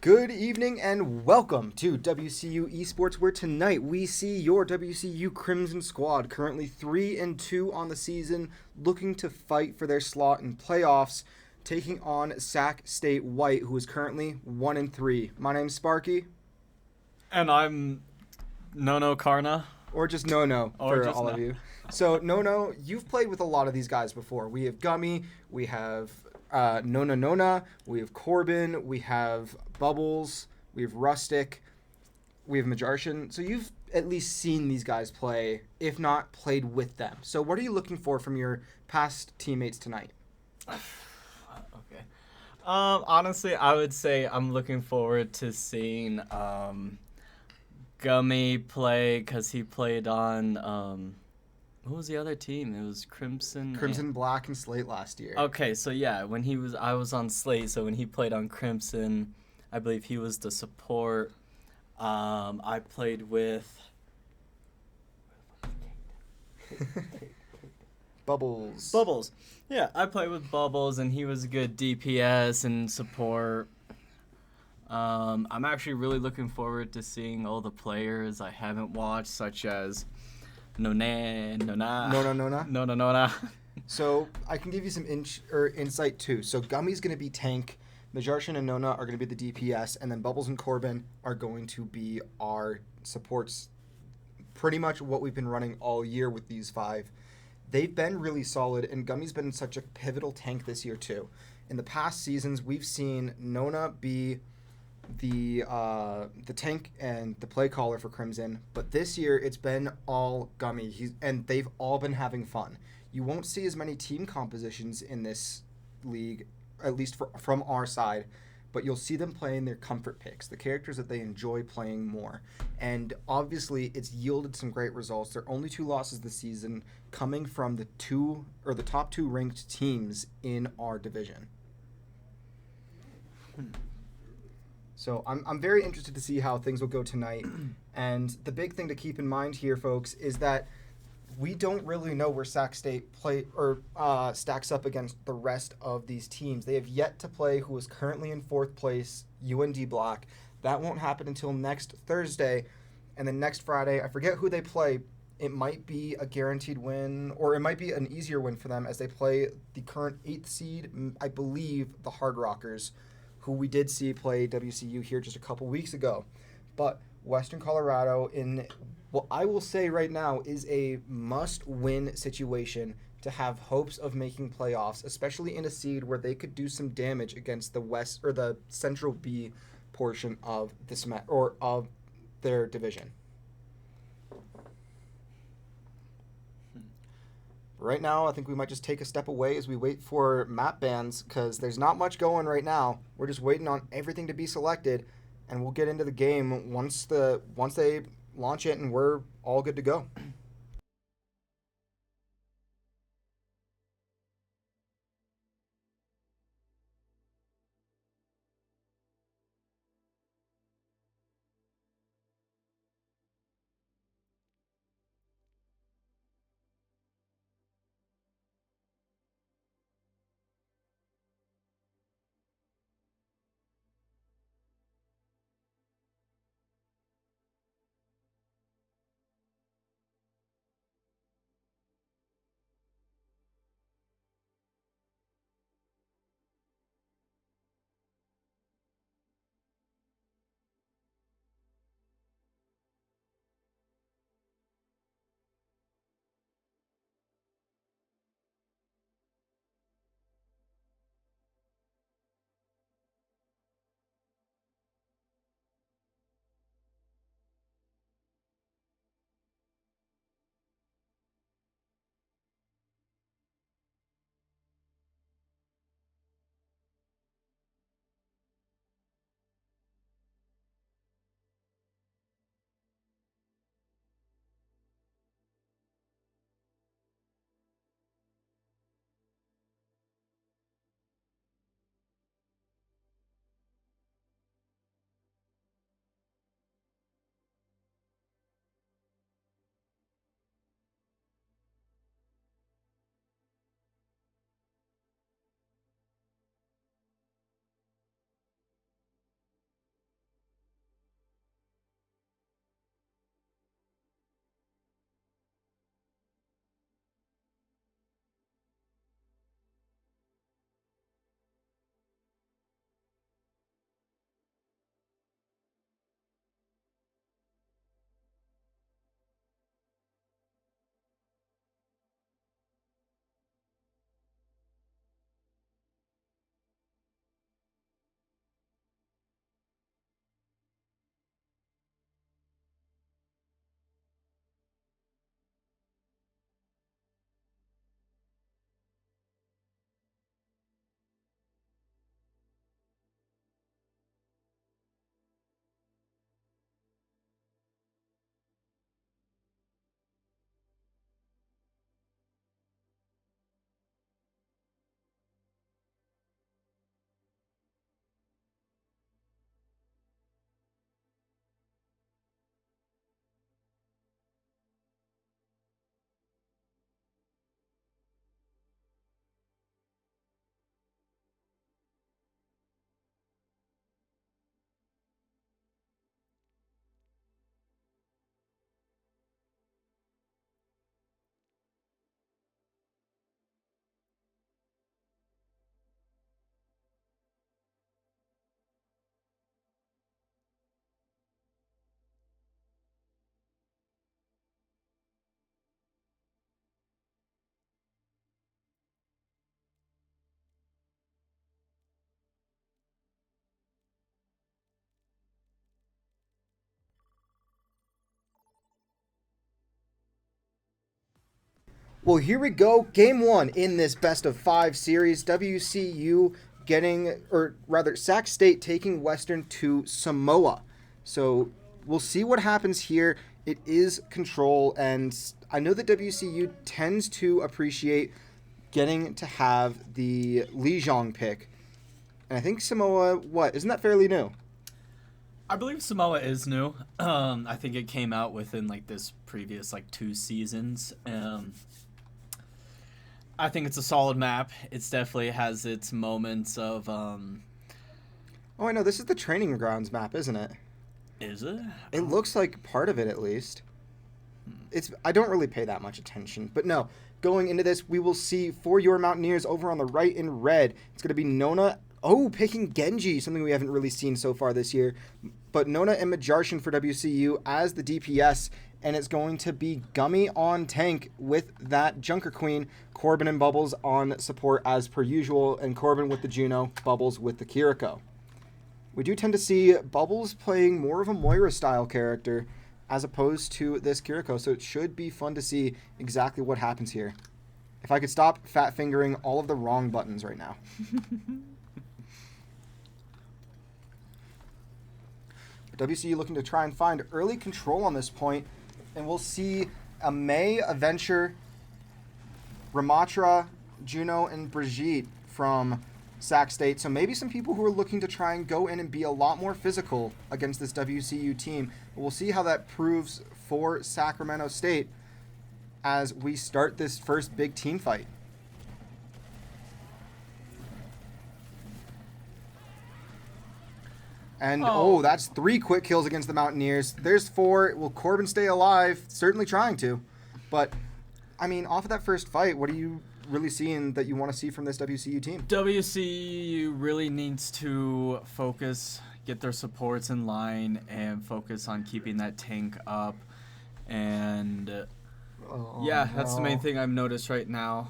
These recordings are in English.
Good evening and welcome to WCU Esports, where tonight we see your WCU Crimson squad, currently 3-2 on the season, looking to fight for their slot in playoffs, taking on Sac State White, who is currently 1-3. My name's Sparky, And I'm Nono Karna. or just No Or for just all of No. you. So No, you've played with a lot of these guys before. We have Gummy, we have Nona, we have Corbin, we have Bubbles, we have Rustic, we have Majarshan. So you've at least seen these guys play, if not played with them. So what are you looking for from your past teammates tonight? Okay. Honestly, I would say I'm looking forward to seeing Gummy play because he played on what was the other team? It was Crimson, Black, and Slate last year. Okay, so yeah, I was on Slate, so when he played on Crimson, I believe he was the support. I played with Bubbles. Bubbles. Yeah, I played with Bubbles, and he was a good DPS and support. I'm actually really looking forward to seeing all the players I haven't watched, such as Nona. Nona. So I can give you some insight too. So Gummy's going to be tank, Majarshan and Nona are going to be the DPS, and then Bubbles and Corbin are going to be our supports. Pretty much what we've been running all year with these five. They've been really solid, and Gummy's been such a pivotal tank this year too. In the past seasons, we've seen Nona be the tank and the play caller for Crimson, but this year it's been all Gummy. And they've all been having fun. You won't see as many team compositions in this league, at least from our side, but you'll see them playing their comfort picks, the characters that they enjoy playing more. And obviously, it's yielded some great results. There are only 2 losses this season, coming from the top 2 ranked teams in our division. So I'm very interested to see how things will go tonight. And the big thing to keep in mind here, folks, is that we don't really know where Sac State stacks up against the rest of these teams. They have yet to play who is currently in 4th place, UND Black. That won't happen until next Thursday. And then next Friday, I forget who they play. It might be a guaranteed win, or it might be an easier win for them as they play the current 8th seed, I believe, the Hard Rockers, who we did see play WCU here just a couple weeks ago. But Western Colorado, in what I will say right now, is a must-win situation to have hopes of making playoffs, especially in a seed where they could do some damage against the West or the Central B portion of of their division. Right now, I think we might just take a step away as we wait for map bans, because there's not much going right now. We're just waiting on everything to be selected, and we'll get into the game once they launch it and we're all good to go. Well, here we go. Game 1 in this best-of-5 series. WCU Sac State taking Western to Samoa. So we'll see what happens here. It is control, and I know that WCU tends to appreciate getting to have the Lijiang pick. And I think Samoa, isn't that fairly new? I believe Samoa is new. I think it came out within this previous 2 seasons. I think it's a solid map. It definitely has its moments of. Oh, I know. This is the training grounds map, isn't it? Is it? It looks like part of it, at least. I don't really pay that much attention, but no. Going into this, we will see for your Mountaineers over on the right in red. It's going to be Nona. Oh, picking Genji, something we haven't really seen so far this year. But Nona and Majarshin for WCU as the DPS, and it's going to be Gummy on tank with that Junker Queen, Corbin and Bubbles on support as per usual, and Corbin with the Juno, Bubbles with the Kiriko. We do tend to see Bubbles playing more of a Moira-style character as opposed to this Kiriko, so it should be fun to see exactly what happens here. If I could stop fat-fingering all of the wrong buttons right now. WCU looking to try and find early control on this point, and we'll see a May, a Venture, Ramatra, Juno, and Brigitte from Sac State. So maybe some people who are looking to try and go in and be a lot more physical against this WCU team. But we'll see how that proves for Sacramento State as we start this first big team fight. And, that's 3 quick kills against the Mountaineers. There's 4. Will Corbin stay alive? Certainly trying to. But, I mean, off of that first fight, what are you really seeing that you want to see from this WCU team? WCU really needs to focus, get their supports in line, and focus on keeping that tank up. And, that's the main thing I've noticed right now.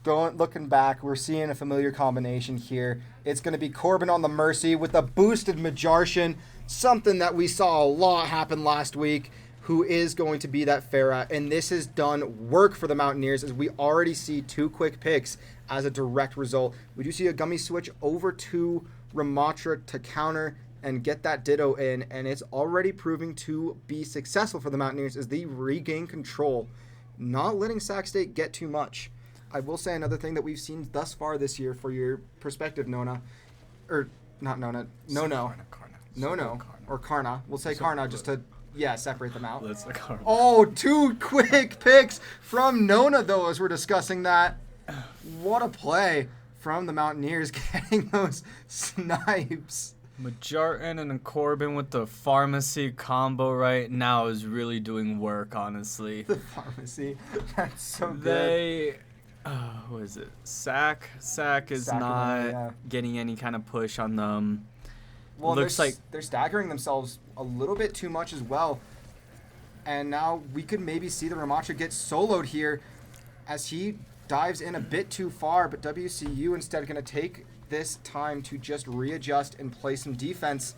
Looking back, we're seeing a familiar combination here. It's going to be Corbin on the Mercy with a boosted Majarshin, something that we saw a lot happen last week, who is going to be that Pharah. And this has done work for the Mountaineers as we already see 2 quick picks as a direct result. We do see a Gummy switch over to Ramatra to counter and get that Ditto in, and it's already proving to be successful for the Mountaineers as they regain control, not letting Sac State get too much. I will say another thing that we've seen thus far this year for your perspective, Nona. Or, not Nona. No. Or Karna. We'll say Karna just to, separate them out. That's the Karna. Oh, 2 quick picks from Nona, though, as we're discussing that. What a play from the Mountaineers getting those snipes. Majartan and Corbin with the pharmacy combo right now is really doing work, honestly. The pharmacy. That's so good. Who is it? Sac is not getting any kind of push on them. Well, looks like they're staggering themselves a little bit too much as well. And now we could maybe see the Ramatra get soloed here as he dives in a bit too far, but WCU instead going to take this time to just readjust and play some defense.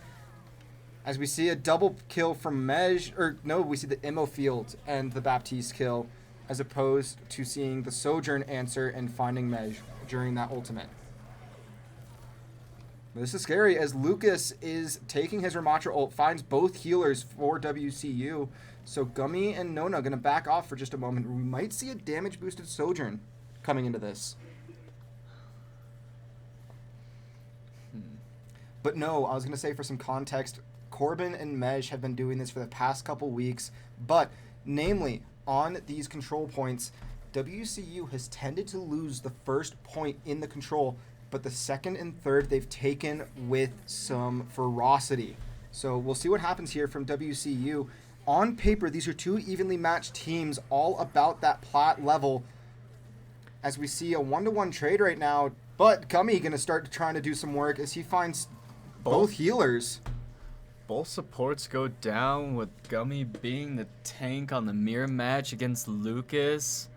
As we see a double kill from we see the Immo Field and the Baptiste kill, as opposed to seeing the Sojourn answer and finding Mej during that ultimate. This is scary as Lucas is taking his Ramatra ult, finds both healers for WCU. So Gummy and Nona going to back off for just a moment. We might see a damage-boosted Sojourn coming into this. But no, I was going to say for some context, Corbin and Mej have been doing this for the past couple weeks, but namely, on these control points, WCU has tended to lose the first point in the control, but the second and third they've taken with some ferocity. So we'll see what happens here from WCU. On paper, these are 2 evenly matched teams, all about that plat level. As we see a 1-to-1 trade right now, but Gummy going to start trying to do some work as he finds both healers. Both supports go down with Gummy being the tank on the mirror match against Lucas.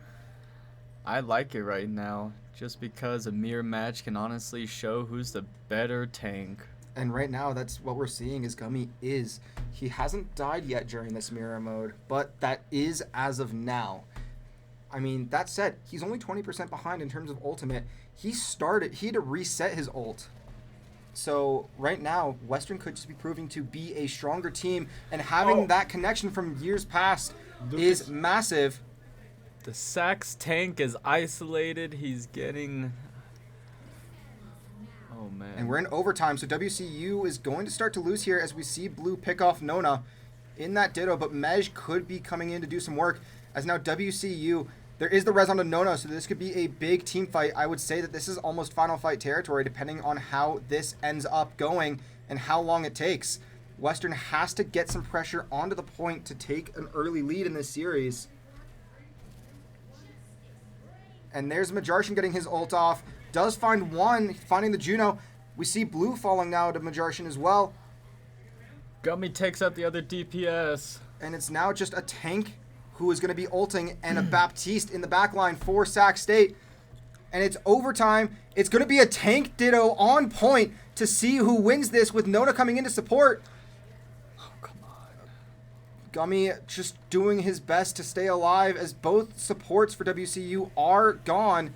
I like it right now, just because a mirror match can honestly show who's the better tank. And right now, that's what we're seeing is Gummy is. He hasn't died yet during this mirror mode, but that is as of now. I mean, that said, he's only 20% behind in terms of ultimate. He had to reset his ult. So right now, Western could just be proving to be a stronger team, and having that connection from years past is massive. The Sax tank is isolated. He's getting... Oh, man. And we're in overtime, so WCU is going to start to lose here as we see Blue pick off Nona in that Ditto, but Mej could be coming in to do some work, as now WCU... There is the res on the Nona, so this could be a big team fight. I would say that this is almost final fight territory, depending on how this ends up going and how long it takes. Western has to get some pressure onto the point to take an early lead in this series. And there's Majarshan getting his ult off. Does find one, finding the Juno. We see Blue falling now to Majarshan as well. Gummy takes out the other DPS. And it's now just a tank who is going to be ulting, and a Baptiste in the backline for Sac State. And it's overtime. It's going to be a tank Ditto on point to see who wins this, with Nona coming in to support. Oh, come on. Gummy just doing his best to stay alive as both supports for WCU are gone.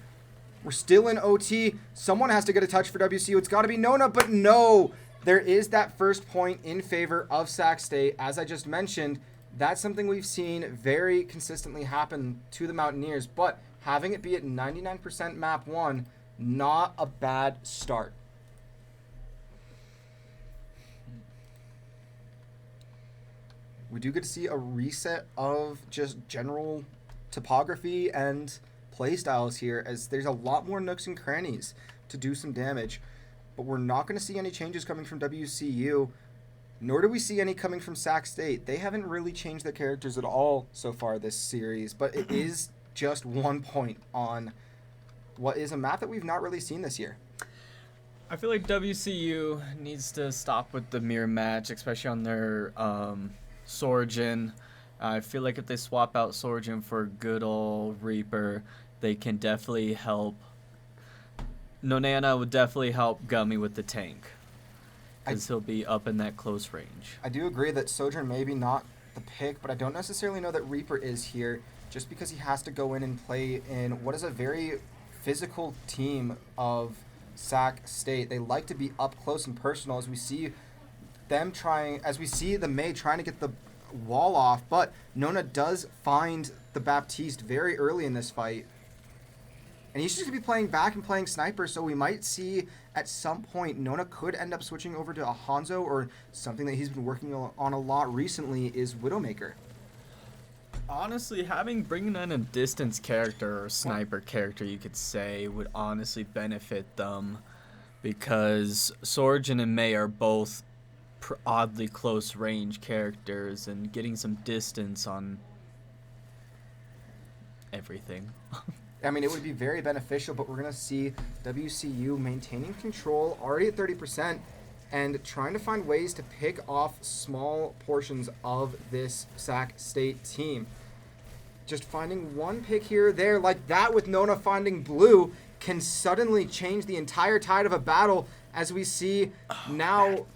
We're still in OT. Someone has to get a touch for WCU. It's got to be Nona, but no. There is that first point in favor of Sac State. As I just mentioned, that's something we've seen very consistently happen to the Mountaineers, but having it be at 99% map 1, not a bad start. We do get to see a reset of just general topography and playstyles here, as there's a lot more nooks and crannies to do some damage, but we're not going to see any changes coming from WCU. Nor do we see any coming from Sac State. They haven't really changed their characters at all so far this series, but it is just 1 point on what is a map that we've not really seen this year. I feel like WCU needs to stop with the mirror match, especially on their Sorgen. I feel like if they swap out Sorgen for good old Reaper, they can definitely help. Nonana would definitely help Gummy with the tank, because he'll be up in that close range. I do agree that Sojourn maybe not the pick, but I don't necessarily know that Reaper is here, just because he has to go in and play in what is a very physical team of Sac State. They like to be up close and personal, as we see the May trying to get the wall off, but Nona does find the Baptiste very early in this fight. And he's just going to be playing back and playing sniper, so we might see at some point Nona could end up switching over to a Hanzo, or something that he's been working on a lot recently is Widowmaker. Honestly, bringing in a distance character or sniper character, you could say, would honestly benefit them, because Sorgen and May are both oddly close range characters, and getting some distance on everything. I mean, it would be very beneficial, but we're going to see WCU maintaining control, already at 30%, and trying to find ways to pick off small portions of this Sac State team. Just finding one pick here or there, like that with Nona finding Blue, can suddenly change the entire tide of a battle, as we see now.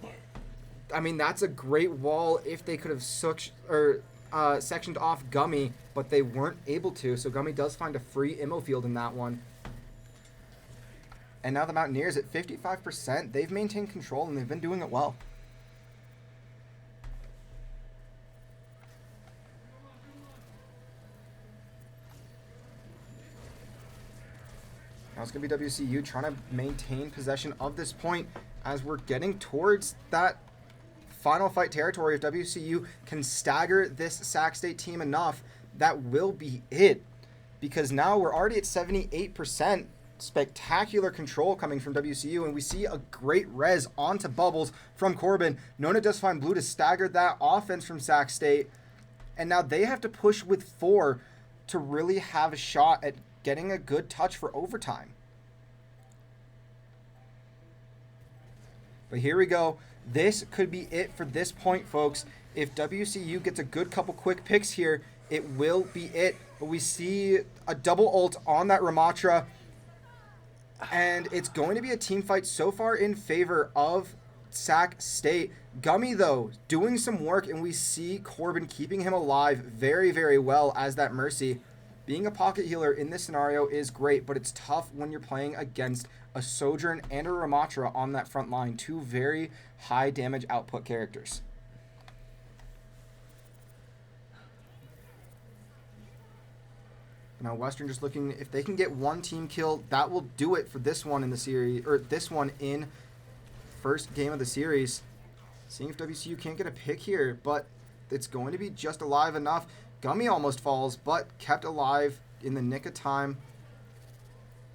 I mean, that's a great wall if they could have sectioned off Gummy, but they weren't able to, so Gummy does find a free ammo field in that one. And now the Mountaineers at 55%. They've maintained control, and they've been doing it well. Now it's going to be WCU trying to maintain possession of this point as we're getting towards that final fight territory. If WCU can stagger this Sac State team enough, that will be it. Because now we're already at 78%. Spectacular control coming from WCU, and we see a great res onto Bubbles from Corbin. Nona does find Blue to stagger that offense from Sac State, and now they have to push with 4 to really have a shot at getting a good touch for overtime. But here we go. This could be it for this point, folks. If WCU gets a good couple quick picks here, it will be it. But we see a double ult on that Ramatra, and it's going to be a team fight so far in favor of Sac State. Gummy, though, doing some work, and we see Corbin keeping him alive very, very well as that Mercy. Being a pocket healer in this scenario is great, but it's tough when you're playing against a Sojourn and a Ramatra on that front line, two very high damage output characters. Now Western just looking, if they can get one team kill, that will do it for this one in the series, or this one in first game of the series. Seeing if WCU can't get a pick here, but it's going to be just alive enough. Gummy almost falls, but kept alive in the nick of time.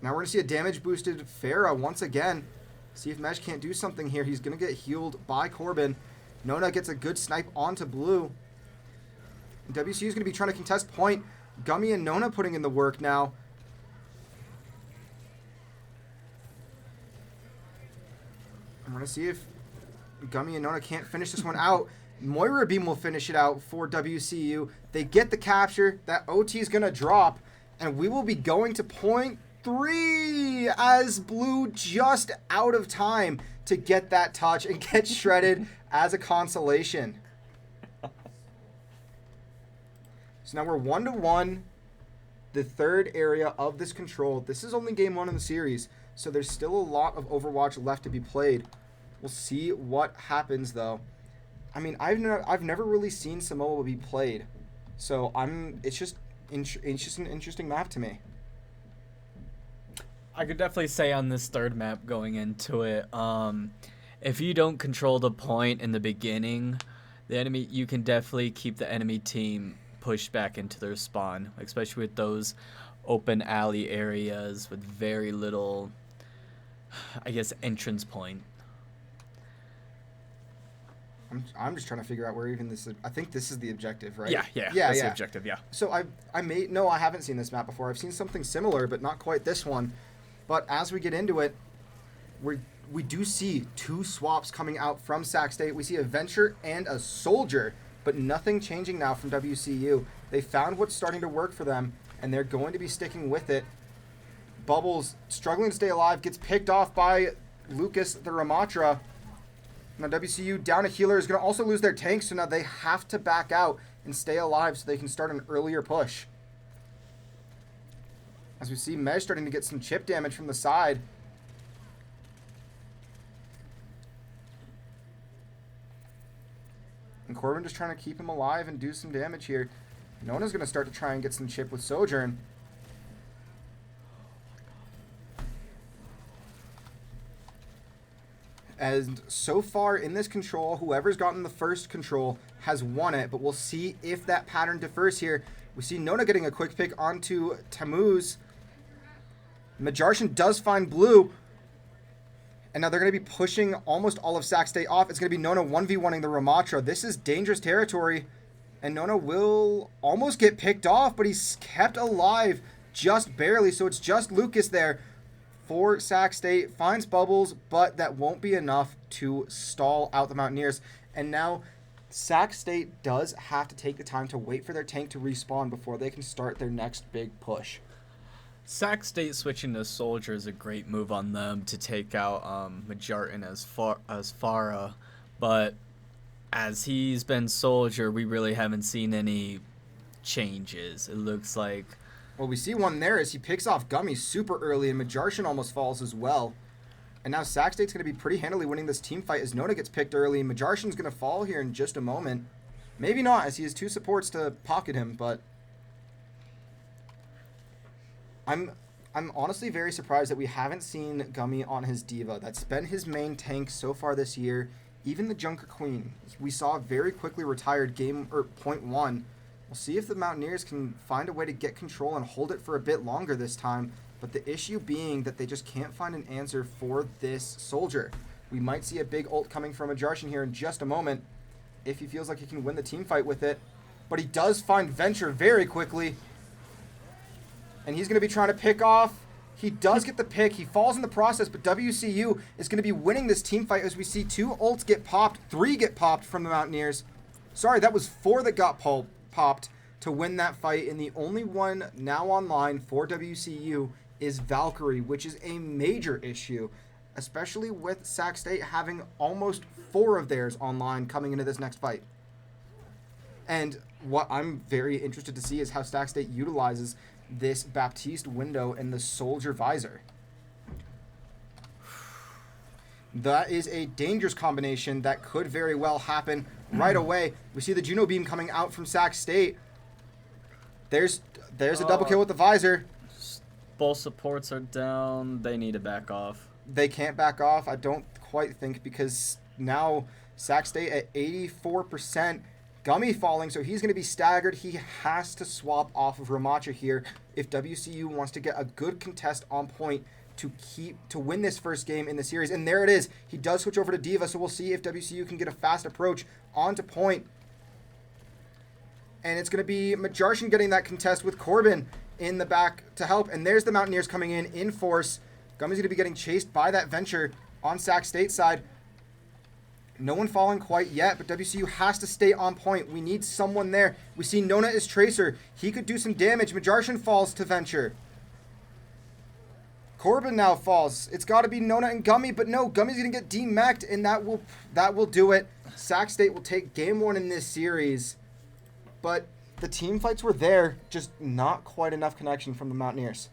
Now we're going to see a damage boosted Farah once again. See if Mesh can't do something here. He's going to get healed by Corbin. Nona gets a good snipe onto Blue. And WCU is going to be trying to contest point. Gummy and Nona putting in the work now. I'm going to see if Gummy and Nona can't finish this one out. Moira Beam will finish it out for WCU. They get the capture. That OT is going to drop. And we will be going to point 3 as Blue just out of time to get that touch and get shredded as a consolation. So now we're 1-1. The third area of this control. This is only game 1 in the series, so there's still a lot of Overwatch left to be played. We'll see what happens, though. I mean, I've never really seen Samoa be played, so it's just an interesting map to me. I could definitely say on this third map going into it, if you don't control the point in the beginning, you can definitely keep the enemy team pushed back into their spawn, especially with those open alley areas with very little, I guess, entrance point. I'm just trying to figure out where even this is. I think this is the objective, right? Yeah. That's the objective, yeah. So I haven't seen this map before. I've seen something similar, but not quite this one. But as we get into it, we do see 2 swaps coming out from Sac State. We see a Venture and a Soldier, but nothing changing now from WCU. They found what's starting to work for them, and they're going to be sticking with it. Bubbles, struggling to stay alive, gets picked off by Lucas the Ramatra. Now WCU down a healer is going to also lose their tank, so now they have to back out and stay alive so they can start an earlier push. As we see Mej starting to get some chip damage from the side. And Corbin just trying to keep him alive and do some damage here. Nona's going to start to try and get some chip with Sojourn. And so far in this control, whoever's gotten the first control has won it. But we'll see if that pattern differs here. We see Nona getting a quick pick onto Tammuz. Majarshan does find Blue. And now they're going to be pushing almost all of Sac State off. It's going to be Nona 1v1ing the Ramatra. This is dangerous territory. And Nona will almost get picked off, but he's kept alive just barely. So it's just Lucas there for Sac State. Finds Bubbles, but that won't be enough to stall out the Mountaineers. And now Sac State does have to take the time to wait for their tank to respawn before they can start their next big push. Sac State switching to Soldier is a great move on them to take out Majartan as Farah, but as he's been Soldier, we really haven't seen any changes. It looks like... Well, we see one there as he picks off Gummy super early, and Majarshan almost falls as well. And now Sac State's going to be pretty handily winning this team fight as Nona gets picked early. Majarshan's going to fall here in just a moment. Maybe not, as he has 2 supports to pocket him, but... I'm honestly very surprised that we haven't seen Gummy on his Diva. That's been his main tank so far this year. Even the Junker Queen, we saw very quickly retired point 1. We'll see if the Mountaineers can find a way to get control and hold it for a bit longer this time. But the issue being that they just can't find an answer for this Soldier. We might see a big ult coming from Majarshan here in just a moment if he feels like he can win the team fight with it. But he does find Venture very quickly. And he's going to be trying to pick off. He does get the pick. He falls in the process, but WCU is going to be winning this team fight as we see 2 ults get popped, 3 get popped from the Mountaineers. Sorry, that was 4 that got popped to win that fight, and the only one now online for WCU is Valkyrie, which is a major issue, especially with Sac State having almost 4 of theirs online coming into this next fight. And what I'm very interested to see is how Sac State utilizes this Baptiste window and the Soldier visor. That is a dangerous combination that could very well happen right away. We see the Juno Beam coming out from Sac State. There's a double kill with the visor. Both supports are down. They need to back off. They can't back off, I don't quite think, because now Sac State at 84%. Gummy falling, so he's going to be staggered. He has to swap off of Ramacha here if WCU wants to get a good contest on point to win this first game in the series. And there it is. He does switch over to Diva, so we'll see if WCU can get a fast approach onto point. And it's going to be Majarshin getting that contest with Corbin in the back to help. And there's the Mountaineers coming in force. Gummy's going to be getting chased by that Venture on Sac State side. No one falling quite yet, but WCU has to stay on point. We need someone there. We see Nona is Tracer. He could do some damage. Majarshin falls to Venture. Corbin now falls. It's got to be Nona and Gummy, but no, Gummy's going to get demeched, and that will do it. Sac State will take game 1 in this series, but the team fights were there, just not quite enough connection from the Mountaineers.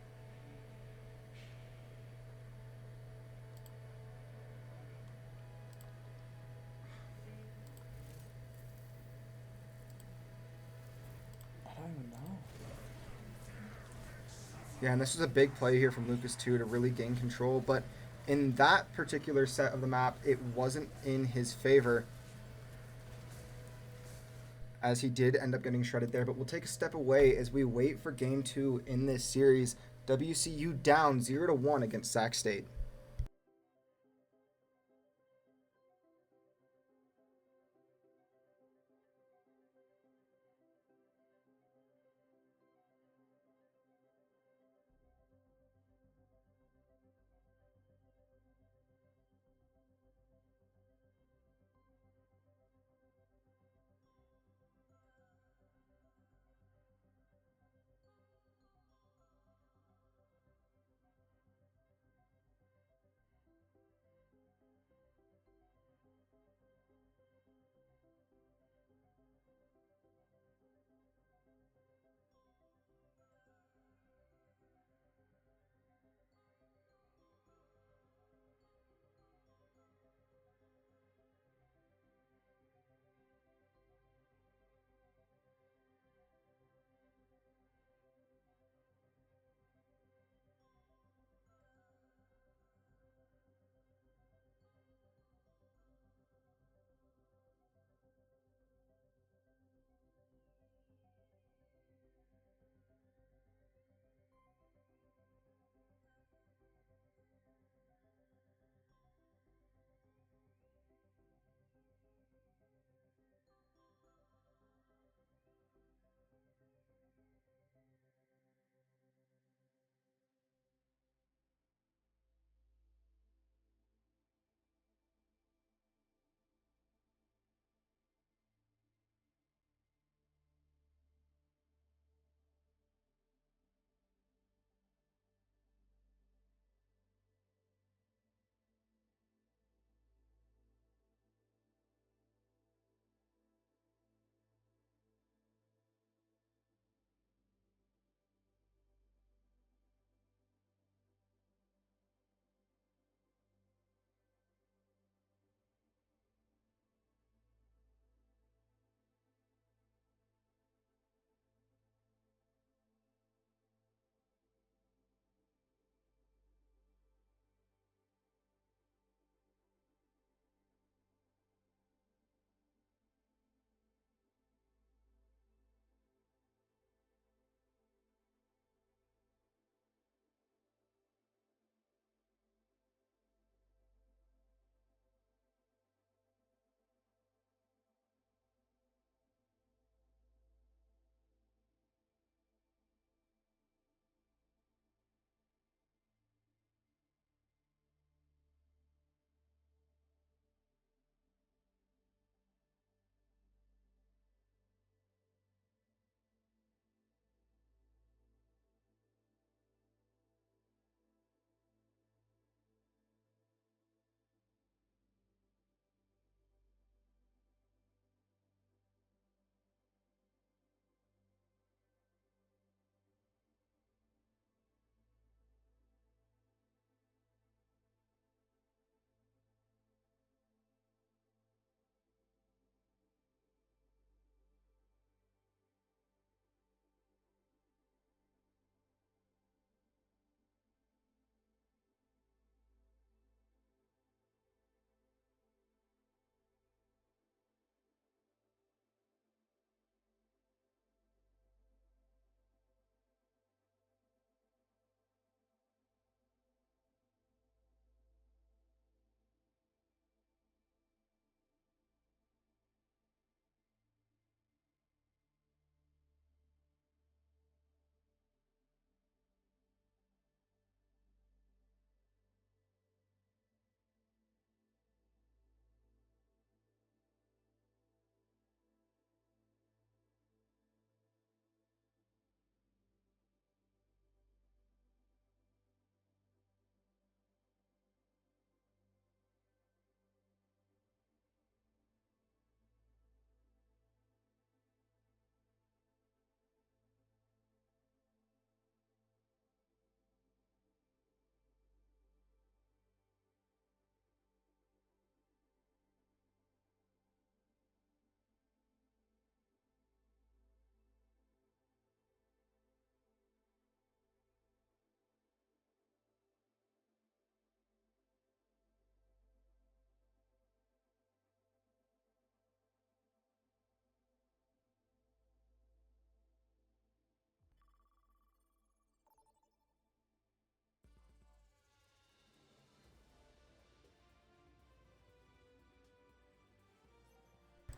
Yeah, and this was a big play here from Lucas, too, to really gain control. But in that particular set of the map, it wasn't in his favor, as he did end up getting shredded there. But we'll take a step away as we wait for Game 2 in this series. WCU down 0-1 against Sac State.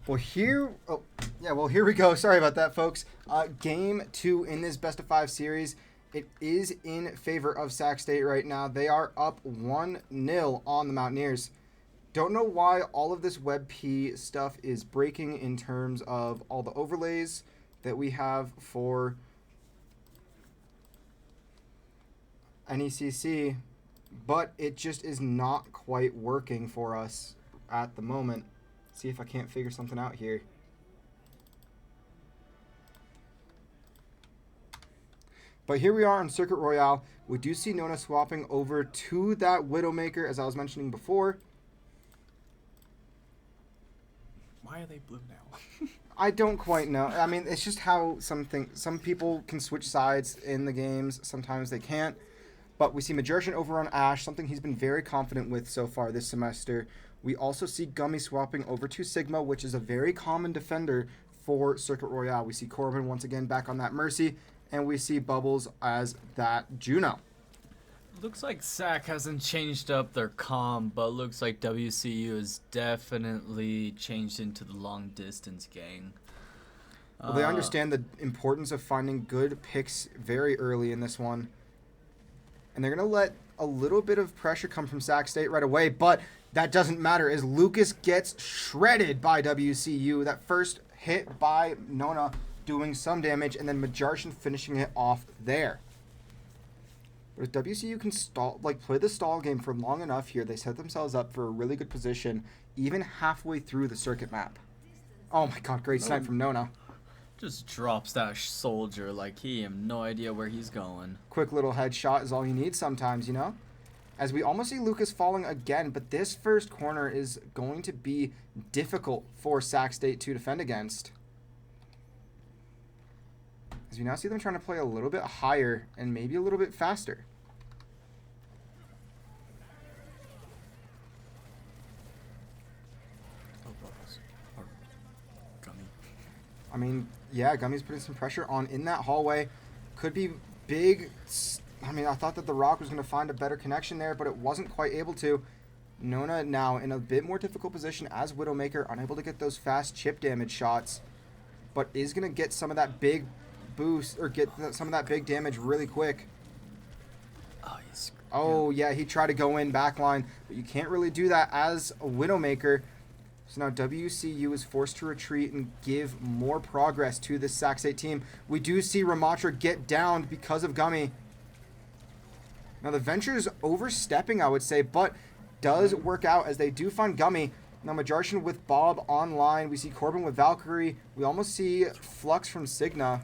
Well, here we go. Sorry about that, folks. Game 2 in this best of 5 series. It is in favor of Sac State right now. They are up 1-0 on the Mountaineers. Don't know why all of this WebP stuff is breaking in terms of all the overlays that we have for NECC, but it just is not quite working for us at the moment. See if I can't figure something out here. But here we are on Circuit Royale. We do see Nona swapping over to that Widowmaker, as I was mentioning before. Why are they blue now? I don't quite know. I mean, it's just how some people can switch sides in the games. Sometimes they can't. But we see Majorcan over on Ash, something he's been very confident with so far this semester. We also see Gummy swapping over to Sigma, which is a very common defender for Circuit Royale. We see Corbin once again back on that Mercy, and we see Bubbles as that Juno. Looks like SAC hasn't changed up their comm, but looks like WCU has definitely changed into the long distance gang. Well, they understand the importance of finding good picks very early in this one. And they're going to let a little bit of pressure come from Sac State right away, but that doesn't matter as Lucas gets shredded by WCU. That first hit by Nona doing some damage, and then Majorcan finishing it off there. But if WCU can play the stall game for long enough here, they set themselves up for a really good position, even halfway through the circuit map. Oh my god, great snipe from Nona. Just drops that soldier like he have no idea where he's going. Quick little headshot is all you need sometimes, you know? As we almost see Lucas falling again, but this first corner is going to be difficult for Sac State to defend against. As we now see them trying to play a little bit higher and maybe a little bit faster. I mean, yeah, Gummy's putting some pressure on in that hallway. Could be big. I mean, I thought that the Rock was going to find a better connection there, but it wasn't quite able to. Nona now in a bit more difficult position as Widowmaker, unable to get those fast chip damage shots, but is going to get some of that big boost, or get some of that big damage really quick. Oh, yeah, he tried to go in backline, but you can't really do that as a Widowmaker. So now WCU is forced to retreat and give more progress to this Sac State team. We do see Ramatra get downed because of Gummy. Now the Venture's overstepping, I would say, but does work out as they do find Gummy. Now Majorcan with Bob online. We see Corbin with Valkyrie. We almost see Flux from Cigna.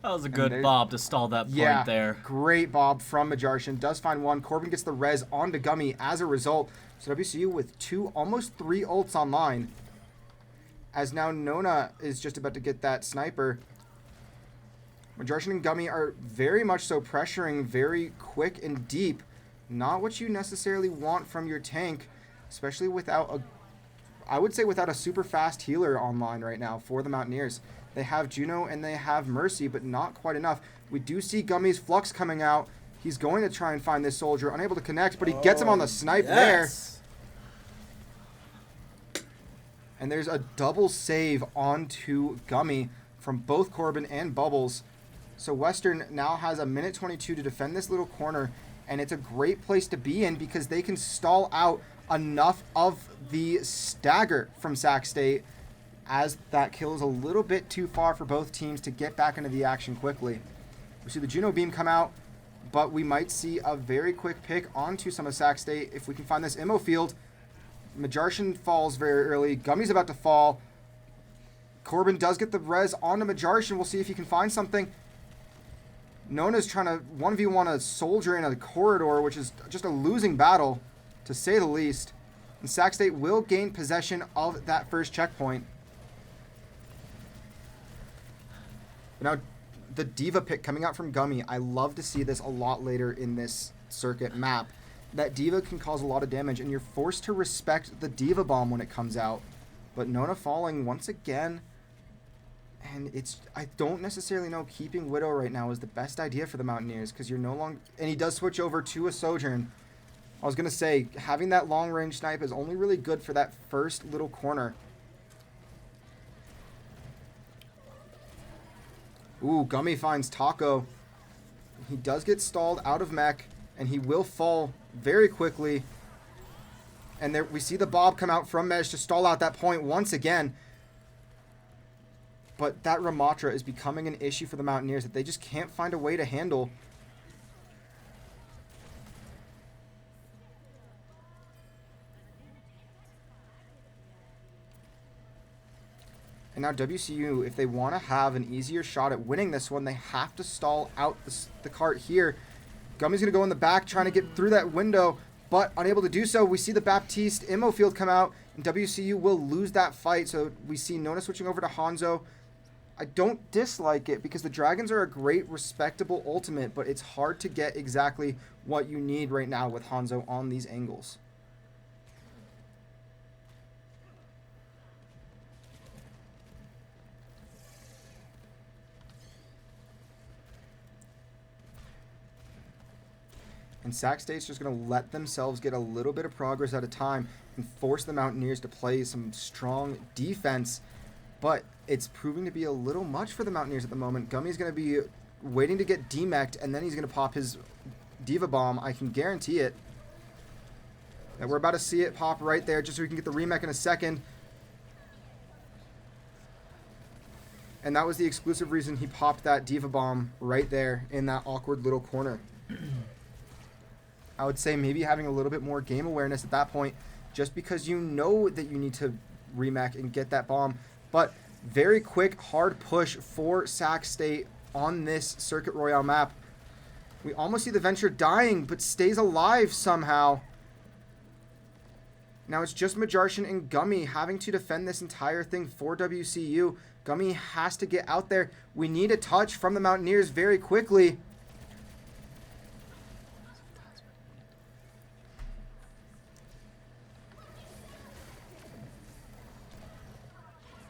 That was a good bob to stall that point there. Great bob from Majorcan. Does find one. Corbin gets the res onto Gummy as a result. So WCU with almost three ults online. As now Nona is just about to get that sniper. Majorcan and Gummy are very much so pressuring very quick and deep. Not what you necessarily want from your tank, especially without a super fast healer online right now for the Mountaineers. They have Juno and they have Mercy, but not quite enough. We do see Gummy's Flux coming out. He's going to try and find this soldier, unable to connect, but he gets him on the snipe there. And there's a double save onto Gummy from both Corbin and Bubbles. So Western now has a minute 22 to defend this little corner, and it's a great place to be in because they can stall out enough of the stagger from Sac State, as that kill is a little bit too far for both teams to get back into the action quickly. We see the Juno beam come out, but we might see a very quick pick onto some of Sac State if we can find this ammo field. Majorcan falls very early. Gummy's about to fall. Corbin does get the res onto Majorcan. We'll see if he can find something. Nona's trying to 1v1 a soldier in a corridor, which is just a losing battle, to say the least. And Sac State will gain possession of that first checkpoint. Now, the Diva pick coming out from Gummy, I love to see this a lot later in this circuit map. That Diva can cause a lot of damage, and you're forced to respect the Diva bomb when it comes out. But Nona falling once again, and I don't necessarily know keeping Widow right now is the best idea for the Mountaineers, because you're no longer, and he does switch over to a Sojourn. I was going to say, having that long-range snipe is only really good for that first little corner. Ooh, Gummy finds Taco. He does get stalled out of mech, and he will fall very quickly. And there we see the Bob come out from Mej to stall out that point once again. But that Ramatra is becoming an issue for the Mountaineers that they just can't find a way to handle. And now WCU, if they want to have an easier shot at winning this one, they have to stall out the cart here. Gummy's going to go in the back, trying to get through that window, but unable to do so. We see the Baptiste ammo field come out, and WCU will lose that fight. So we see Nona switching over to Hanzo. I don't dislike it because the Dragons are a great, respectable ultimate, but it's hard to get exactly what you need right now with Hanzo on these angles. And Sac State's just going to let themselves get a little bit of progress at a time and force the Mountaineers to play some strong defense. But it's proving to be a little much for the Mountaineers at the moment. Gummy's going to be waiting to get demeched, and then he's going to pop his Diva Bomb. I can guarantee it. And we're about to see it pop right there just so we can get the remech in a second. And that was the exclusive reason he popped that Diva Bomb right there in that awkward little corner. I would say maybe having a little bit more game awareness at that point, just because you know that you need to remech and get that bomb. But very quick, hard push for Sac State on this Circuit Royale map. We almost see the Venture dying, but stays alive somehow. Now it's just Majarshan and Gummy having to defend this entire thing for WCU. Gummy has to get out there. We need a touch from the Mountaineers very quickly.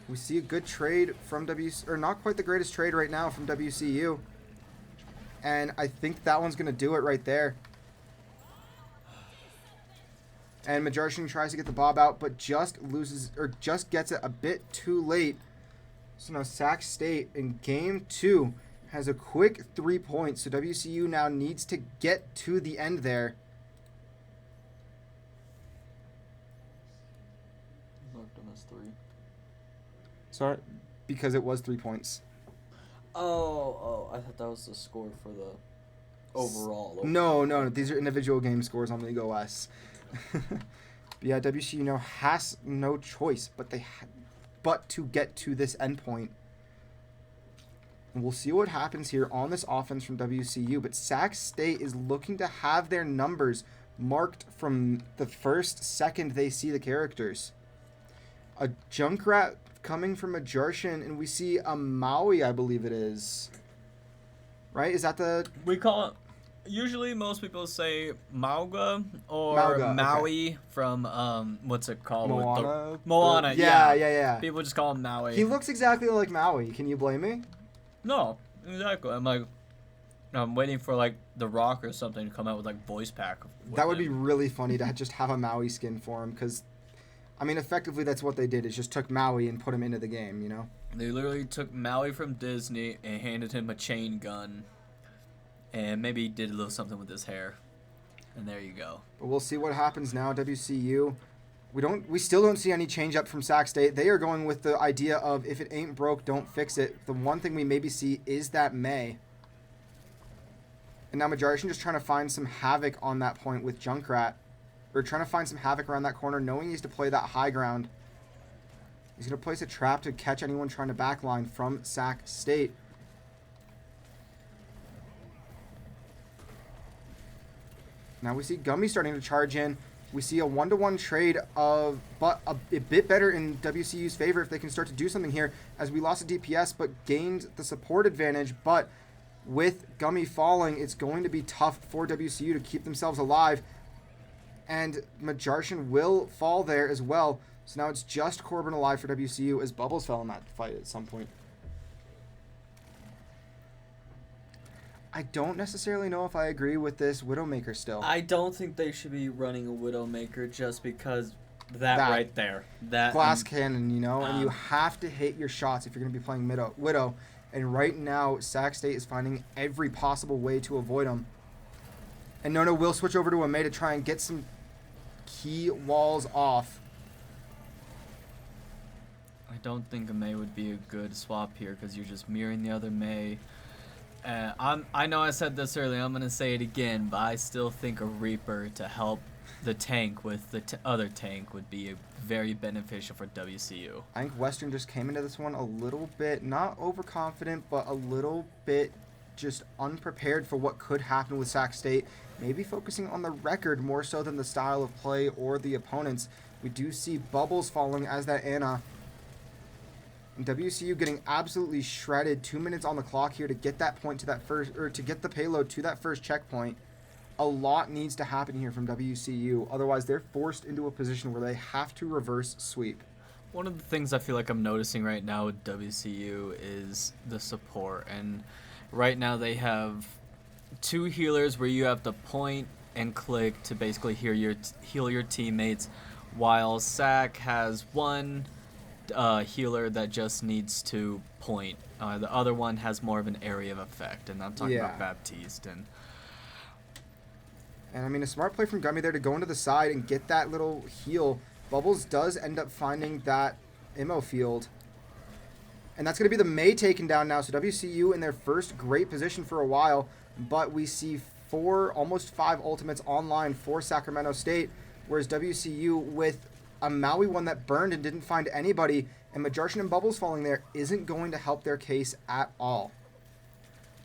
We see a good trade from or not quite the greatest trade right now from WCU. And I think that one's going to do it right there. And Majarshan tries to get the Bob out, but just loses, or just gets it a bit too late. So now Sac State in game 2 has a quick 3 points. So WCU now needs to get to the end there. Marked him as 3. Sorry, because it was 3 points. Oh, I thought that was the score for the overall. No, these are individual game scores on League OS. But yeah, WCU now has no choice but to get to this endpoint. And we'll see what happens here on this offense from WCU. But Sac State is looking to have their numbers marked from the first second they see the characters. A Junkrat coming from a Majarshan, and we see a Maui, I believe it is. Right? Is that the... We call it... Usually most people say Mauga or Maui, okay. From, what's it called? Moana? Moana, yeah. People just call him Maui. He looks exactly like Maui. Can you blame me? No, exactly. I'm waiting for, like, The Rock or something to come out with, like, voice pack. That would be really funny to just have a Maui skin for him, because... I mean, effectively, that's what they did, is just took Maui and put him into the game, you know? They literally took Maui from Disney and handed him a chain gun. And maybe did a little something with his hair. And there you go. But we'll see what happens now, WCU. We still don't see any change up from Sac State. They are going with the idea of if it ain't broke, don't fix it. The one thing we maybe see is that May. And now Majarshan just trying to find some havoc on that point with Junkrat. Or trying to find some havoc around that corner, knowing he needs to play that high ground. He's going to place a trap to catch anyone trying to backline from Sac State. Now we see Gummy starting to charge in. We see a 1-to-1 trade but a bit better in WCU's favor if they can start to do something here, as we lost a DPS but gained the support advantage. But with Gummy falling, it's going to be tough for WCU to keep themselves alive. And Majarshan will fall there as well. So now it's just Corbin alive for WCU, as Bubbles fell in that fight at some point. I don't necessarily know if I agree with this Widowmaker still. I don't think they should be running a Widowmaker just because that right there. That glass cannon, and you have to hit your shots if you're going to be playing Widow. And right now, Sac State is finding every possible way to avoid them. And Nona will switch over to a Mei to try and get some key walls off. I don't think a Mei would be a good swap here because you're just mirroring the other Mei. I know I said this earlier, I'm going to say it again, but I still think a Reaper to help the tank with the other tank would be very beneficial for WCU. I think Western just came into this one a little bit, not overconfident, but a little bit just unprepared for what could happen with Sac State. Maybe focusing on the record more so than the style of play or the opponents. We do see Bubbles falling as that Ana. And WCU getting absolutely shredded. 2 minutes on the clock here to get that point to that first, or to get the payload to that first checkpoint. A lot needs to happen here from WCU. Otherwise, they're forced into a position where they have to reverse sweep. One of the things I feel like I'm noticing right now with WCU is the support. And right now they have 2 healers where you have to point and click to basically heal your teammates, while Sac has 1 healer that just needs to point. The other one has more of an area of effect, and I'm talking about Baptiste. And I mean, a smart play from Gummy there to go into the side and get that little heal. Bubbles does end up finding that ammo field. And that's going to be the Mei taken down now. So WCU in their first great position for a while. But we see 4, almost 5 ultimates online for Sacramento State. Whereas WCU with a Maui one that burned and didn't find anybody. And Majarshan and Bubbles falling there isn't going to help their case at all.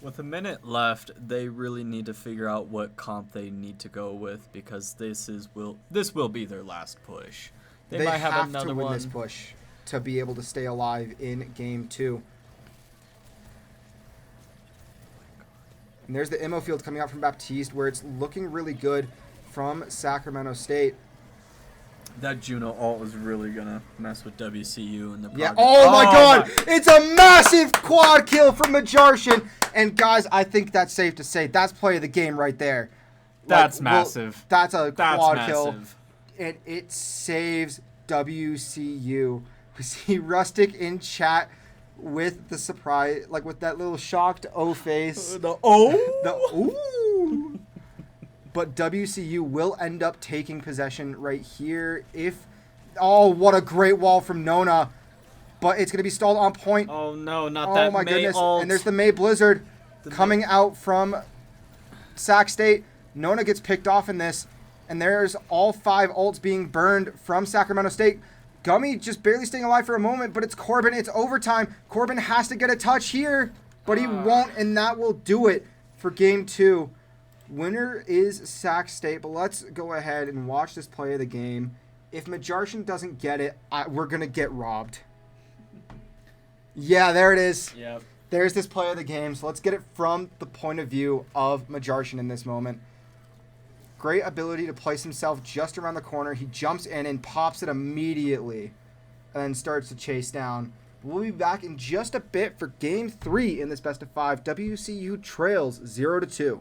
With a minute left, they really need to figure out what comp they need to go with, because this will be their last push. They might have another to win one. This push to be able to stay alive in game 2. And there's the ammo field coming out from Baptiste, where it's looking really good from Sacramento State. That Juno ult is really gonna mess with WCU and the project. Yeah. Oh my God! It's a massive quad kill from Majarshan. And guys, I think that's safe to say that's play of the game right there. That's massive. That's a quad kill, and it saves WCU. We see Rustic in chat with the surprise, like with that little shocked O face. The O. The ooh. But WCU will end up taking possession right here. Oh, what a great wall from Nona. But it's going to be stalled on point. Oh, no, not that Mei. Oh, my goodness. Ult. And there's the Mei Blizzard coming out from Sac State. Nona gets picked off in this. And there's all 5 ults being burned from Sacramento State. Gummy just barely staying alive for a moment, but it's Corbin. It's overtime. Corbin has to get a touch here, but he won't, and that will do it for game 2. Winner is Sac State, but let's go ahead and watch this play of the game. If Majarshan doesn't get it, we're going to get robbed. Yeah, there it is. Yep. There's this play of the game, so let's get it from the point of view of Majarshan in this moment. Great ability to place himself just around the corner. He jumps in and pops it immediately and then starts to chase down. We'll be back in just a bit for game 3 in this best of 5. WCU trails 0-2.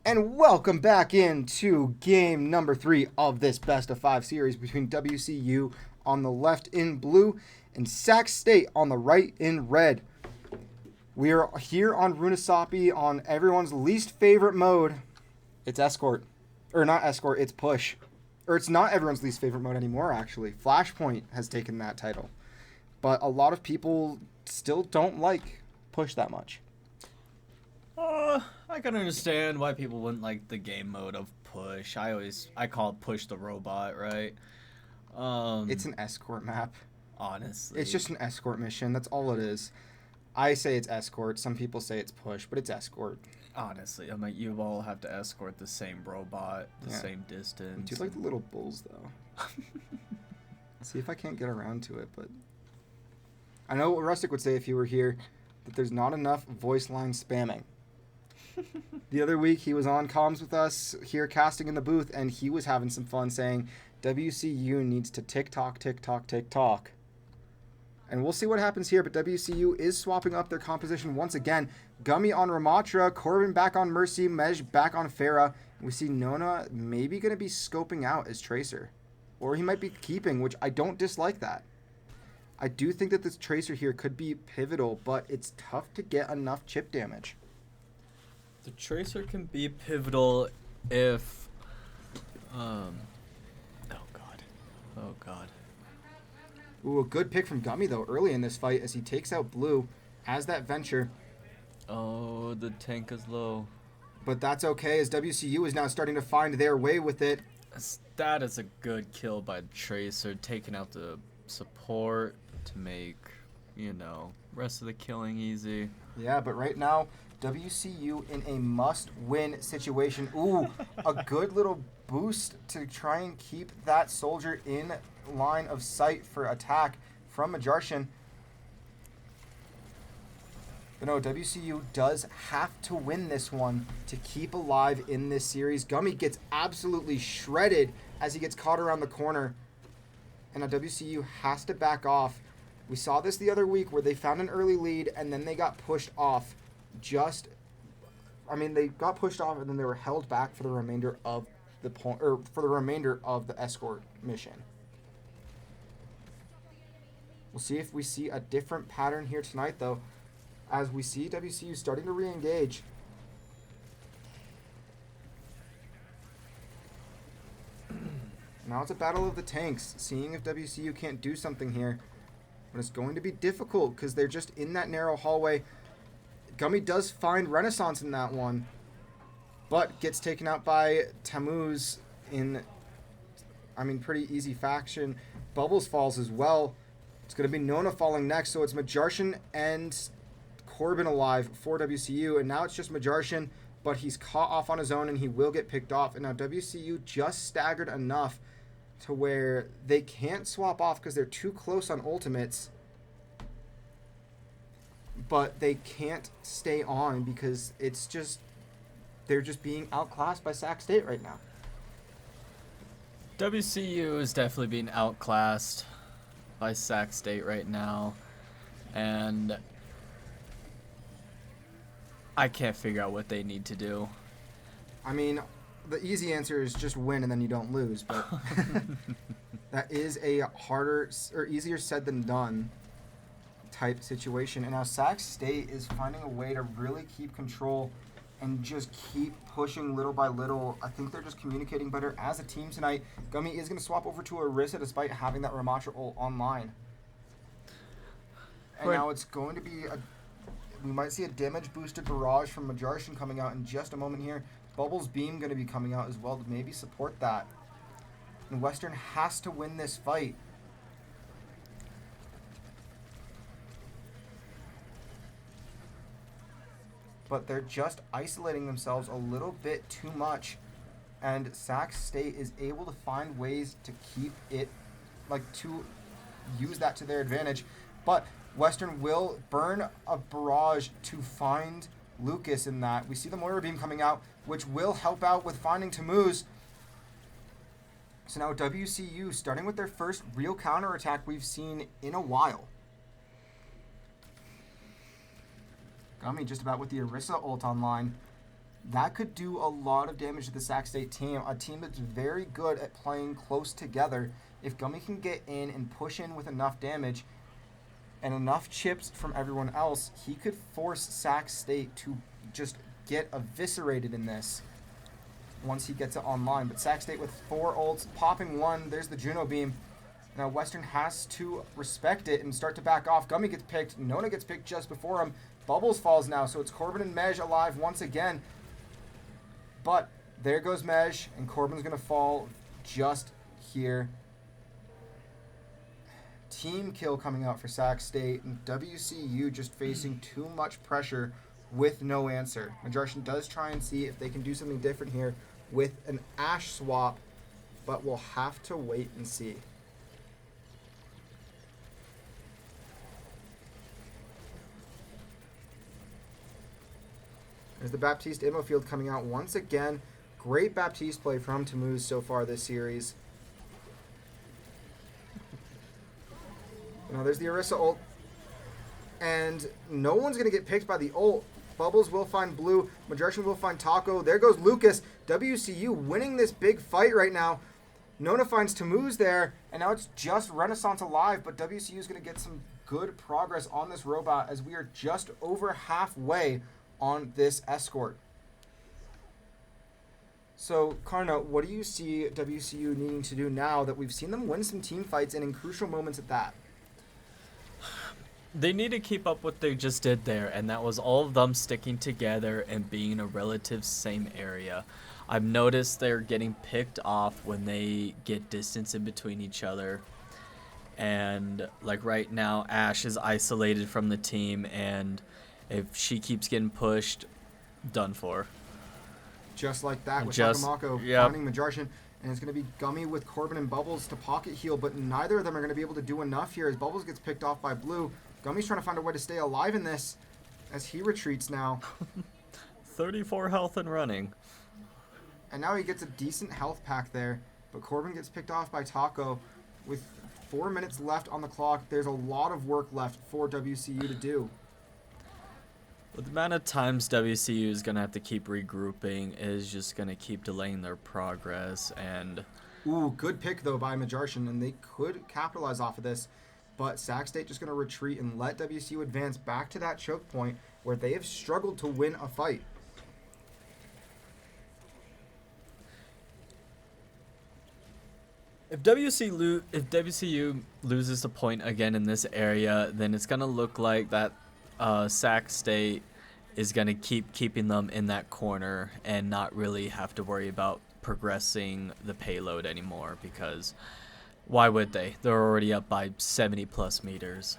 And welcome back into game number 3 of this best of 5 series between WCU on the left in blue and Sac State on the right in red. We are here on Runasapi on everyone's least favorite mode. It's Escort. Or not Escort, it's Push. Or it's not everyone's least favorite mode anymore, actually. Flashpoint has taken that title. But a lot of people still don't like Push that much. I can understand why people wouldn't like the game mode of Push. I call it Push the Robot, right? It's an escort map. Honestly. It's just an escort mission. That's all it is. I say it's escort. Some people say it's push, but it's escort. Honestly, I'm like, you all have to escort the same robot, the same distance. I do like the little bulls, though. See if I can't get around to it, but... I know what Rustic would say if he were here, that there's not enough voice line spamming. The other week, he was on comms with us here casting in the booth, and he was having some fun saying, WCU needs to TikTok, TikTok, TikTok. And we'll see what happens here, but WCU is swapping up their composition once again. Gummy on Ramatra, Corbin back on Mercy, Mej back on Farah. We see Nona maybe going to be scoping out as Tracer. Or he might be keeping, which I don't dislike that. I do think that this Tracer here could be pivotal, but it's tough to get enough chip damage. The Tracer can be pivotal if... Oh, God. Ooh, a good pick from Gummy, though, early in this fight as he takes out Blue as that Venture. Oh, the tank is low. But that's okay, as WCU is now starting to find their way with it. That is a good kill by Tracer, taking out the support to make, rest of the killing easy. Yeah, but right now, WCU in a must-win situation. Ooh, a good little boost to try and keep that soldier in line of sight for attack from Majarshan. But no, WCU does have to win this one to keep alive in this series. Gummy gets absolutely shredded as he gets caught around the corner. And now WCU has to back off. We saw this the other week where they found an early lead and then they got pushed off. They got pushed off and then they were held back for the remainder of the escort mission. We'll see if we see a different pattern here tonight, though, as we see WCU starting to re-engage. Now it's a battle of the tanks, seeing if WCU can't do something here. But it's going to be difficult because they're just in that narrow hallway. Gummy does find Renaissance in that one, but gets taken out by Tammuz in, pretty easy faction. Bubbles falls as well. It's going to be Nona falling next, so it's Majarshan and Corbin alive for WCU, and now it's just Majarshan, but he's caught off on his own, and he will get picked off. And now WCU just staggered enough to where they can't swap off because they're too close on ultimates, but they can't stay on because they're just being outclassed by Sac State right now. WCU is definitely being outclassed by Sac State right now, and I can't figure out what they need to do. The easy answer is just win and then you don't lose, but that is a harder or easier said than done type situation. And now Sac State is finding a way to really keep control and just keep pushing little by little. I think they're just communicating better as a team tonight. Gummy is going to swap over to Orisa despite having that Ramatra ult online. And now it's going to be we might see a damage boosted barrage from Majarshan coming out in just a moment here. Bubbles Beam going to be coming out as well to maybe support that. And Western has to win this fight. But they're just isolating themselves a little bit too much. And Sac State is able to find ways to keep it, to use that to their advantage. But Western will burn a barrage to find Lucas in that. We see the Moira Beam coming out, which will help out with finding Tammuz. So now WCU starting with their first real counterattack we've seen in a while. Gummy just about with the Orisa ult online. That could do a lot of damage to the Sac State team, a team that's very good at playing close together. If Gummy can get in and push in with enough damage and enough chips from everyone else, he could force Sac State to just get eviscerated in this once he gets it online. But Sac State with 4 ults, popping 1, there's the Juno beam. Now Western has to respect it and start to back off. Gummy gets picked, Nona gets picked just before him. Bubbles falls now, so it's Corbin and Mej alive once again. But there goes Mej, and Corbin's going to fall just here. Team kill coming out for Sac State, and WCU just facing too much pressure with no answer. Majarshan does try and see if they can do something different here with an Ashe swap, but we'll have to wait and see. There's the Baptiste ammo field coming out once again. Great Baptiste play from Tamuz so far this series. Now there's the Orisa ult. And no one's going to get picked by the ult. Bubbles will find Blue. Majarshan will find Taco. There goes Lucas. WCU winning this big fight right now. Nona finds Tamuz there. And now it's just Renaissance alive. But WCU is going to get some good progress on this robot as we are just over halfway on this escort. So, Karna, what do you see WCU needing to do now that we've seen them win some team fights and in crucial moments at that? They need to keep up what they just did there, and that was all of them sticking together and being in a relative same area. I've noticed they're getting picked off when they get distance in between each other. And, like, right now, Ashe is isolated from the team, and if she keeps getting pushed, done for. Just like that with Takamako finding Majarshan. And it's going to be Gummy with Corbin and Bubbles to pocket heal, but neither of them are going to be able to do enough here as Bubbles gets picked off by Blue. Gummy's trying to find a way to stay alive in this as he retreats now. 34 health and running. And now he gets a decent health pack there, but Corbin gets picked off by Taco. With 4 minutes left on the clock, there's a lot of work left for WCU to do. With the amount of times WCU is going to have to keep regrouping is just going to keep delaying their progress. And ooh, good pick, though, by Majarshan, and they could capitalize off of this. But Sac State just going to retreat and let WCU advance back to that choke point where they have struggled to win a fight. If WCU loses a point again in this area, then it's going to look like that Sac State is going to keep keeping them in that corner and not really have to worry about progressing the payload anymore, because why would they? They're already up by 70 plus meters.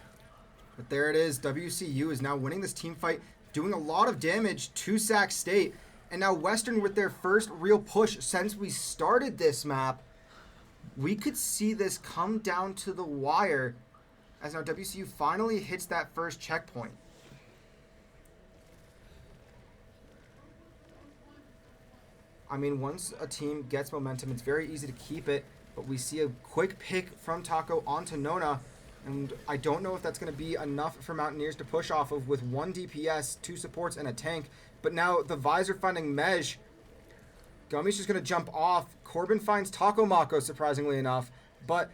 But there it is. WCU is now winning this team fight, doing a lot of damage to Sac State. And now Western with their first real push since we started this map. We could see this come down to the wire as now WCU finally hits that first checkpoint. I mean, once a team gets momentum, it's very easy to keep it. But we see a quick pick from Taco onto Nona. And I don't know if that's going to be enough for Mountaineers to push off of with 1 DPS, 2 supports, and a tank. But now the Visor finding Mej. Gummy's just going to jump off. Corbin finds Taco Mako, surprisingly enough. But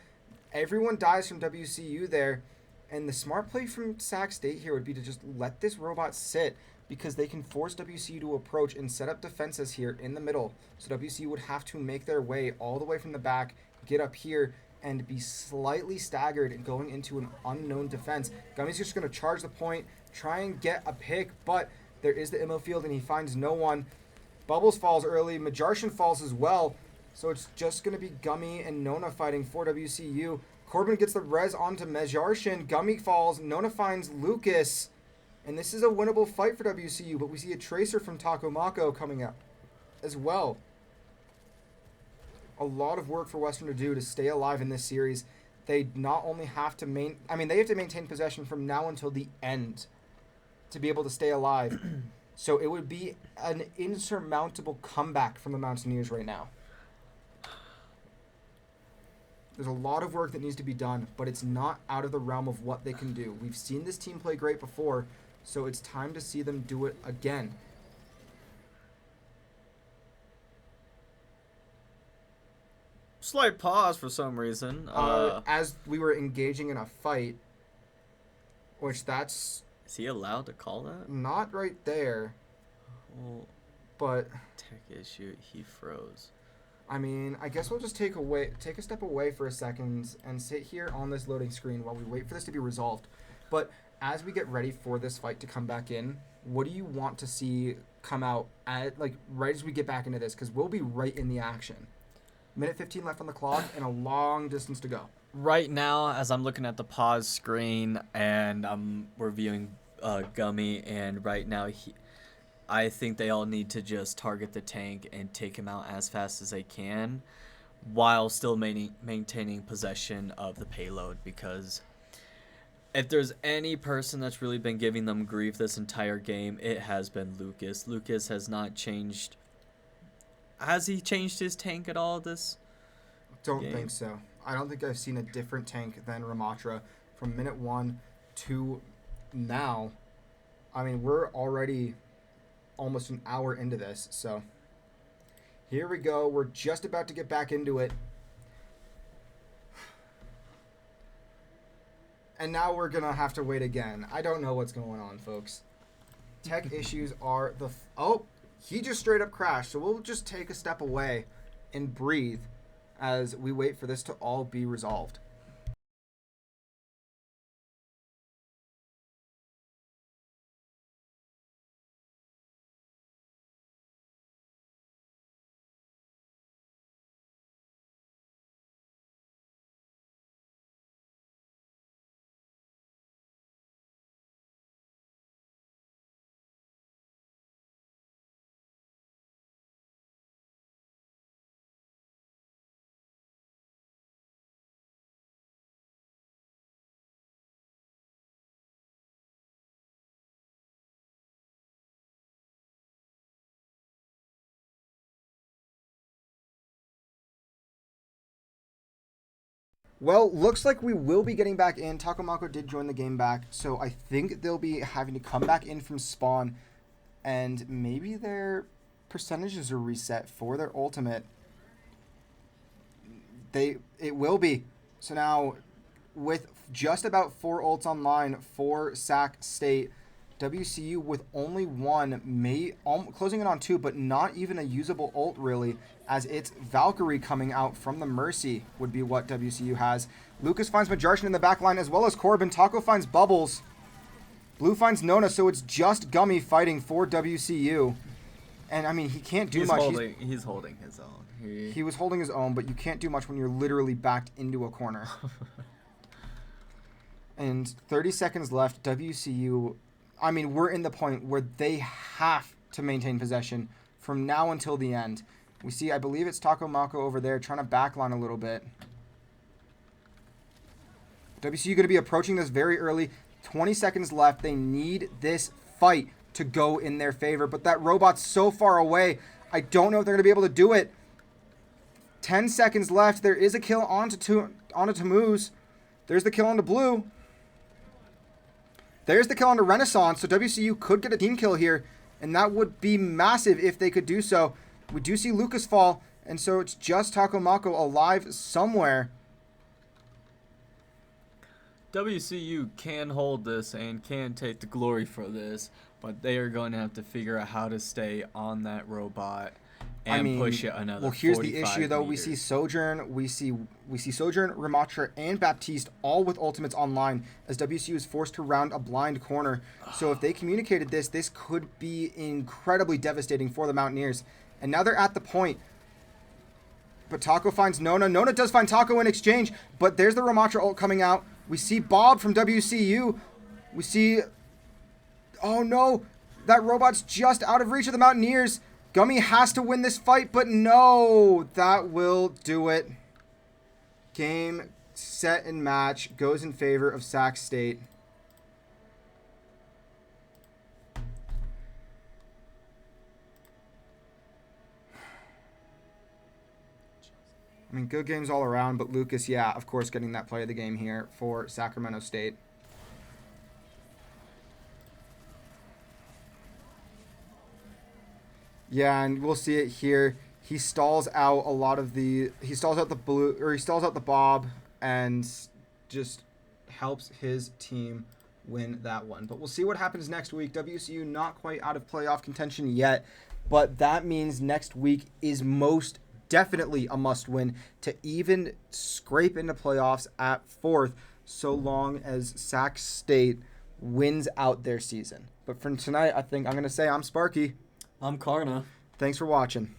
everyone dies from WCU there. And the smart play from Sac State here would be to just let this robot sit, because they can force WCU to approach and set up defenses here in the middle. So WCU would have to make their way all the way from the back, get up here, and be slightly staggered and going into an unknown defense. Gummy's just going to charge the point, try and get a pick, but there is the ammo field and he finds no one. Bubbles falls early, Majarshan falls as well, so it's just going to be Gummy and Nona fighting for WCU. Corbin gets the res onto Majarshan, Gummy falls, Nona finds Lucas, and this is a winnable fight for WCU, but we see a Tracer from Taco Mako coming up as well. A lot of work for Western to do to stay alive in this series. They not only have to they have to maintain possession from now until the end to be able to stay alive. So it would be an insurmountable comeback from the Mountaineers right now. There's a lot of work that needs to be done, but it's not out of the realm of what they can do. We've seen this team play great before, so it's time to see them do it again. Slight pause for some reason. As we were engaging in a fight, which that's... Is he allowed to call that? Not right there. Well, but... Tech issue, he froze. I mean, I guess we'll just take a step away for a second and sit here on this loading screen while we wait for this to be resolved. But as we get ready for this fight to come back in, what do you want to see come out at, like, right as we get back into this? Because we'll be right in the action. Minute 15 left on the clock and a long distance to go. Right now, as I'm looking at the pause screen and we're viewing Gummy, and right now I think they all need to just target the tank and take him out as fast as they can while still maintaining possession of the payload, because if there's any person that's really been giving them grief this entire game, it has been Lucas. Lucas has not changed. Has he changed his tank at all this Don't game? think so. I don't think I've seen a different tank than Ramatra from minute 1 to now. I mean, we're already almost an hour into this, so here we go. We're just about to get back into it. And now we're going to have to wait again. I don't know what's going on, folks. Tech issues are the... Oh, he just straight up crashed. So we'll just take a step away and breathe as we wait for this to all be resolved. Well, looks like we will be getting back in. Takomako did join the game back, so I think they'll be having to come back in from spawn, and maybe their percentages are reset for their ultimate. It will be. So now, with just about 4 ults online for Sac State, WCU with only one, closing in on 2, but not even a usable ult really, as it's Valkyrie coming out from the Mercy would be what WCU has. Lucas finds Majarshin in the back line as well as Corbin. Taco finds Bubbles. Blue finds Nona, so it's just Gummy fighting for WCU. And I mean, he can't do much. He's holding his own. He was holding his own, but you can't do much when you're literally backed into a corner. And 30 seconds left. WCU... I mean, we're in the point where they have to maintain possession from now until the end. We see, I believe it's Takomako over there trying to backline a little bit. WCU going to be approaching this very early. 20 seconds left. They need this fight to go in their favor, but that robot's so far away. I don't know if they're going to be able to do it. 10 seconds left. There is a kill onto Tamuz. There's the kill onto Blue. There's the kill onto Renaissance, so WCU could get a team kill here, and that would be massive if they could do so. We do see Lucas fall, and so it's just Takomako alive somewhere. WCU can hold this and can take the glory for this, but they are going to have to figure out how to stay on that robot and push it another. Well, here's the issue though. We see Sojourn, we see Sojourn, Ramatra, and Baptiste all with ultimates online as WCU is forced to round a blind corner. So if they communicated this, this could be incredibly devastating for the Mountaineers. And now they're at the point. But Taco finds Nona. Nona does find Taco in exchange, but there's the Ramatra ult coming out. We see Bob from WCU. We see... Oh no! That robot's just out of reach of the Mountaineers. Gummy has to win this fight, but no, that will do it. Game, set, and match goes in favor of Sac State. I mean, good games all around, but Lucas, yeah, of course, getting that play of the game here for Sacramento State. Yeah, and we'll see it here. He stalls out the Bob and just helps his team win that one. But we'll see what happens next week. WCU not quite out of playoff contention yet, but that means next week is most definitely a must-win to even scrape into playoffs at 4th, so long as Sac State wins out their season. But for tonight, I think I'm going to say I'm Sparky. I'm Karna. Thanks for watching.